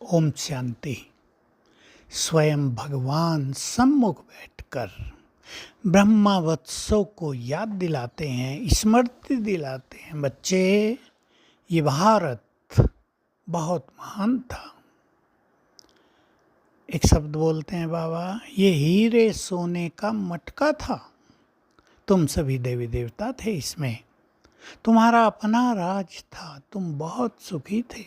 ओम शांति। स्वयं भगवान सम्मुख बैठकर ब्रह्मावत्सों को याद दिलाते हैं, स्मृति दिलाते हैं। बच्चे, ये भारत बहुत महान था। एक शब्द बोलते हैं बाबा, ये हीरे सोने का मटका था। तुम सभी देवी देवता थे इसमें, तुम्हारा अपना राज था, तुम बहुत सुखी थे।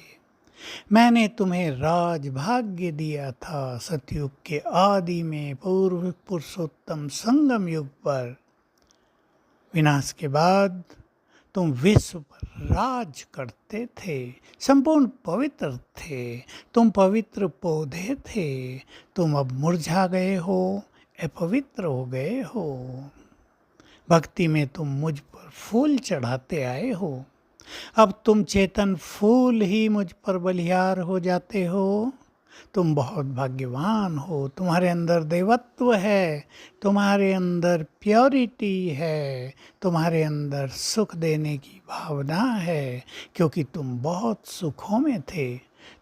मैंने तुम्हें राज भाग्य दिया था सतयुग के आदि में, पूर्व पुरुषोत्तम संगम युग पर। विनाश के बाद तुम विश्व पर राज करते थे, संपूर्ण पवित्र थे। तुम पवित्र पौधे थे, तुम अब मुरझा गए हो, अपवित्र हो गए हो। भक्ति में तुम मुझ पर फूल चढ़ाते आए हो, अब तुम चेतन फूल ही मुझ पर बलिहार हो जाते हो। तुम बहुत भाग्यवान हो, तुम्हारे अंदर देवत्व है, तुम्हारे अंदर प्योरिटी है, तुम्हारे अंदर सुख देने की भावना है, क्योंकि तुम बहुत सुखों में थे।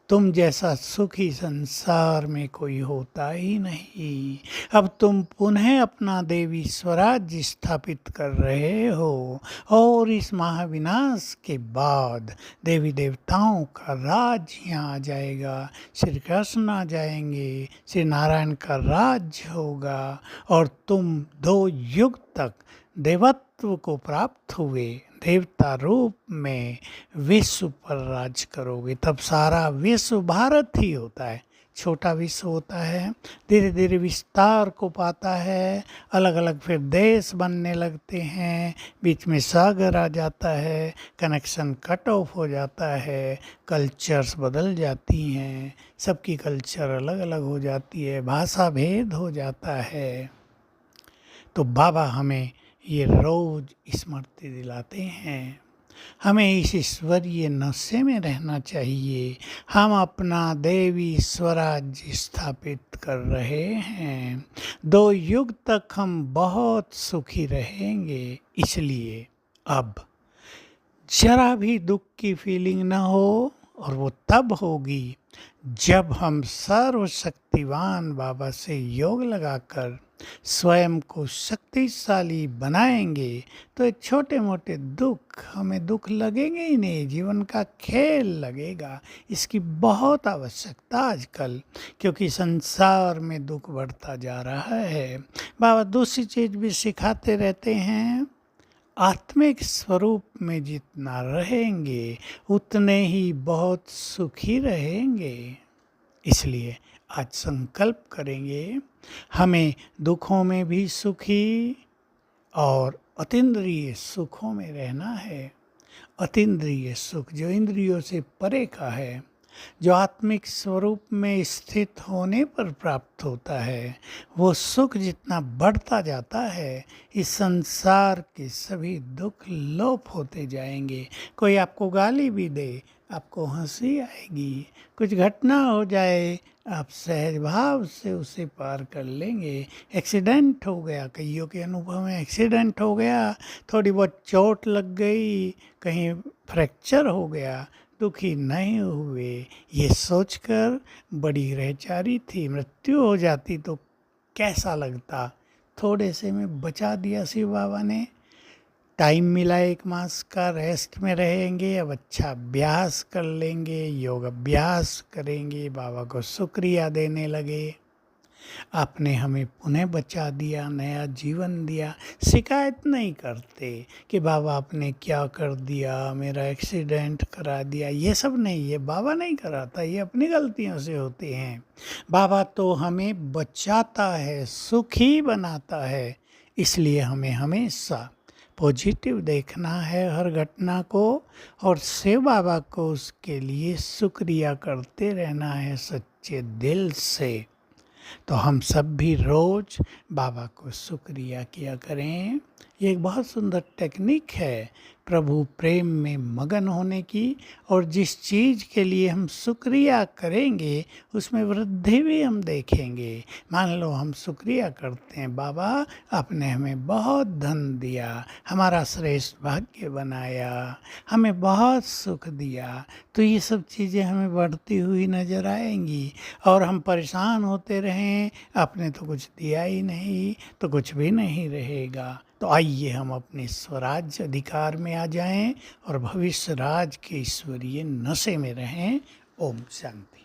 तुम जैसा सुखी संसार में कोई होता ही नहीं। अब तुम पुनः अपना देवी स्वराज्य स्थापित कर रहे हो, और इस महाविनाश के बाद देवी देवताओं का राज यहाँ आ जाएगा। श्री कृष्ण आ जाएंगे, श्री नारायण का राज्य होगा, और तुम 2 युग तक देवत्व को प्राप्त हुए, देवता रूप में विश्व पर राज करोगे। तब सारा विश्व भारत ही होता है, छोटा विश्व होता है, धीरे धीरे विस्तार को पाता है, अलग अलग फिर देश बनने लगते हैं, बीच में सागर आ जाता है, कनेक्शन कट ऑफ हो जाता है, कल्चर्स बदल जाती हैं, सबकी कल्चर अलग अलग हो जाती है, भाषा भेद हो जाता है। तो बाबा हमें ये रोज स्मृति दिलाते हैं, हमें इस ईश्वरीय नशे में रहना चाहिए। हम अपना देवी स्वराज्य स्थापित कर रहे हैं, 2 युग तक हम बहुत सुखी रहेंगे। इसलिए अब जरा भी दुख की फीलिंग ना हो, और वो तब होगी जब हम सर्वशक्तिवान बाबा से योग लगाकर स्वयं को शक्तिशाली बनाएंगे। तो ये छोटे मोटे दुख हमें दुख लगेंगे ही नहीं, जीवन का खेल लगेगा। इसकी बहुत आवश्यकता आजकल, क्योंकि संसार में दुख बढ़ता जा रहा है। बाबा दूसरी चीज़ भी सिखाते रहते हैं, आत्मिक स्वरूप में जितना रहेंगे उतने ही बहुत सुखी रहेंगे। इसलिए आज संकल्प करेंगे, हमें दुखों में भी सुखी और अतीन्द्रिय सुखों में रहना है। अतीन्द्रिय सुख जो इंद्रियों से परे का है, जो आत्मिक स्वरूप में स्थित होने पर प्राप्त होता है, वो सुख जितना बढ़ता जाता है, इस संसार के सभी दुख लोप होते जाएंगे। कोई आपको गाली भी दे, आपको हंसी आएगी। कुछ घटना हो जाए, आप सहज भाव से उसे पार कर लेंगे। एक्सीडेंट हो गया, कईयों के अनुभव में एक्सीडेंट हो गया, थोड़ी बहुत चोट लग गई, कहीं फ्रैक्चर हो गया, दुखी नहीं हुए। ये सोचकर बड़ी रहचारी थी, मृत्यु हो जाती तो कैसा लगता। थोड़े से में बचा दिया शिव बाबा ने। टाइम मिला 1 मास का, रेस्ट में रहेंगे, अब अच्छा अभ्यास कर लेंगे, योग अभ्यास करेंगे, बाबा को शुक्रिया देने लगे। आपने हमें पुनः बचा दिया, नया जीवन दिया। शिकायत नहीं करते कि बाबा आपने क्या कर दिया, मेरा एक्सीडेंट करा दिया, ये सब नहीं, ये बाबा नहीं कराता, ये अपनी गलतियों से होते हैं। बाबा तो हमें बचाता है, सुखी बनाता है। इसलिए हमें हमेशा पॉजिटिव देखना है हर घटना को, और शिव बाबा को उसके लिए शुक्रिया करते रहना है सच्चे दिल से। तो हम सब भी रोज बाबा को शुक्रिया किया करें। ये एक बहुत सुंदर टेक्निक है। प्रभु प्रेम में मगन होने की, और जिस चीज़ के लिए हम शुक्रिया करेंगे उसमें वृद्धि भी हम देखेंगे। मान लो हम शुक्रिया करते हैं, बाबा आपने हमें बहुत धन दिया, हमारा श्रेष्ठ भाग्य बनाया, हमें बहुत सुख दिया, तो ये सब चीज़ें हमें बढ़ती हुई नज़र आएंगी। और हम परेशान होते रहें, आपने तो कुछ दिया ही नहीं, तो कुछ भी नहीं रहेगा। तो आइए हम अपने स्वराज्य अधिकार में आ जाएं और भविष्य राज के ईश्वरीय नशे में रहें। ओम शांति।